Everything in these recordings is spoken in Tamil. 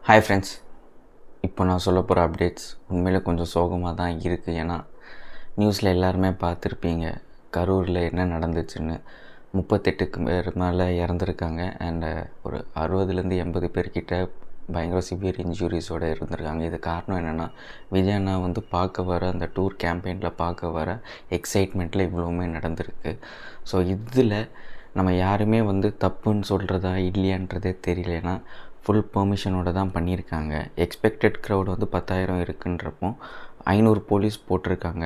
ஹாய் ஃப்ரெண்ட்ஸ், இப்போ நான் சொல்ல போகிற அப்டேட்ஸ் உண்மையிலே கொஞ்சம் சோகமாக தான் இருக்குது. ஏன்னா நியூஸில் எல்லாருமே பார்த்துருப்பீங்க கரூரில் என்ன நடந்துச்சுன்னு. 38க்கு பேர் மேலே இறந்துருக்காங்க. அண்டு ஒரு 60-80 பேர்கிட்ட பயங்கர சிவியர் இன்ஜுரிஸோடு இருந்திருக்காங்க. இது காரணம் என்னென்னா, விஜய் அண்ணா வந்து பார்க்க வர அந்த டூர் கேம்பெயினில் பார்க்க வர எக்ஸைட்மெண்ட்டில் இவ்வளவுமே நடந்திருக்கு. ஸோ இதில் நம்ம யாருமே வந்து தப்புன்னு சொல்கிறதா இல்லையான்றதே தெரியல. ஏன்னா ஃபுல் பெர்மிஷனோடு தான் பண்ணியிருக்காங்க. எக்ஸ்பெக்டட் க்ரௌட் வந்து 10,000 இருக்குன்றப்போ 500 போலீஸ் போட்டிருக்காங்க.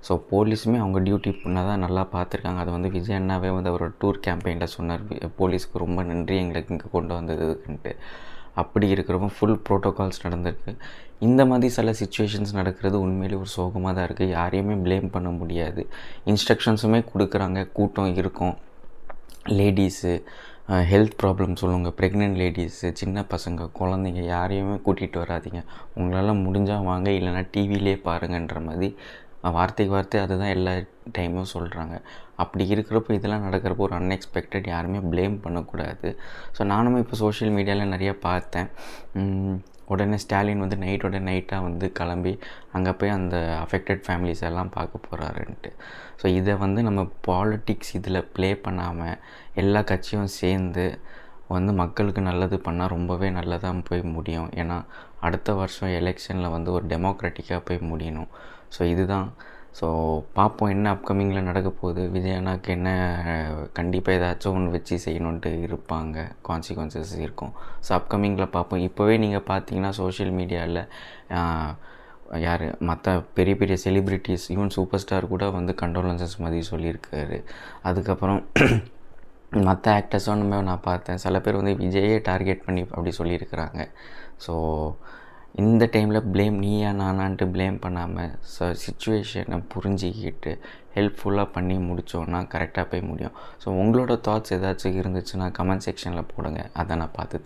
ஸோ போலீஸுமே அவங்க டியூட்டி தான் நல்லா பார்த்துருக்காங்க. அது வந்து விஜய் அண்ணாவே வந்து அவரோட டூர் கேம்பெயினில் சொன்னார், போலீஸ்க்கு ரொம்ப நன்றி எங்களுக்கு இங்கே கொண்டு வந்ததுன்ட்டு. அப்படி இருக்கிறப்போ ஃபுல் ப்ரோட்டோகால்ஸ் நடந்திருக்கு. இந்த மாதிரி சில சுச்சுவேஷன்ஸ் நடக்கிறது உண்மையிலே ஒரு சோகமாக தான் இருக்குது. யாரையுமே ப்ளேம் பண்ண முடியாது. இன்ஸ்ட்ரக்ஷன்ஸுமே கொடுக்குறாங்க, கூட்டம் இருக்கும். லேடீஸு, ஹெல்த் ப்ராப்ளம் சொல்லுங்கள், ப்ரெக்னென்ட் லேடீஸு, சின்ன பசங்க, குழந்தைங்க யாரையுமே கூட்டிகிட்டு வராதிங்க. உங்களால் முடிஞ்சால் வாங்க, இல்லைனா டிவிலே பாருங்கன்ற மாதிரி வார்த்தைக்கு வார்த்தை அதுதான் எல்லா டைமும் சொல்கிறாங்க. அப்படி இருக்கிறப்போ இதெல்லாம் நடக்கிறப்போ ஒரு அன்எக்ஸ்பெக்டட், யாருமே ப்ளேம் பண்ணக்கூடாது. ஸோ நானும் இப்போ சோஷியல் மீடியாவில் நிறையா பார்த்தேன். உடனே ஸ்டாலின் வந்து நைட்டாக வந்து கிளம்பி அங்கே போய் அந்த அஃபெக்டட் ஃபேமிலிஸ் எல்லாம் பார்க்க போகிறாருன்ட்டு. ஸோ இதை வந்து நம்ம பாலிட்டிக்ஸ் இதில் ப்ளே பண்ணாமல் எல்லா கட்சியும் சேர்ந்து வந்து மக்களுக்கு நல்லது பண்ணால் ரொம்பவே நல்லதாக போய் முடியும். ஏன்னா அடுத்த வருஷம் எலெக்ஷனில் வந்து ஒரு டெமோக்ராட்டிக்காக போய் முடியணும். ஸோ இதுதான். ஸோ பார்ப்போம் என்ன அப்கமிங்கில் நடக்க போகுது. விஜய் அண்ணாக்கு என்ன கண்டிப்பாக ஏதாச்சும் ஒன்று வச்சு செய்யணுன்ட்டு இருப்பாங்க, கான்சிக்வன்சஸ் இருக்கும். ஸோ அப்கமிங்கில் பார்ப்போம். இப்போவே நீங்கள் பார்த்தீங்கன்னா சோஷியல் மீடியாவில் யார் மற்ற பெரிய பெரிய செலிப்ரிட்டிஸ், ஈவன் சூப்பர் ஸ்டார் கூட வந்து கண்டோலன்சஸ் மாதிரி சொல்லியிருக்காரு. அதுக்கப்புறம் மற்ற ஆக்டர்ஸும் நான் பார்த்தேன். சில பேர் வந்து விஜயே டார்கெட் பண்ணி அப்படி சொல்லியிருக்கிறாங்க. ஸோ இந்த டைமில் ப்ளேம் நீயா நானான்ட்டு ப்ளேம் பண்ணாமல் சிச்சுவேஷனை புரிஞ்சிக்கிட்டு ஹெல்ப்ஃபுல்லாக பண்ணி முடித்தோன்னா கரெக்டாக போய் முடியும். ஸோ உங்களோட தாட்ஸ் ஏதாச்சும் இருந்துச்சுன்னா கமெண்ட் செக்ஷனில் போடுங்க. அதை நான் பார்த்து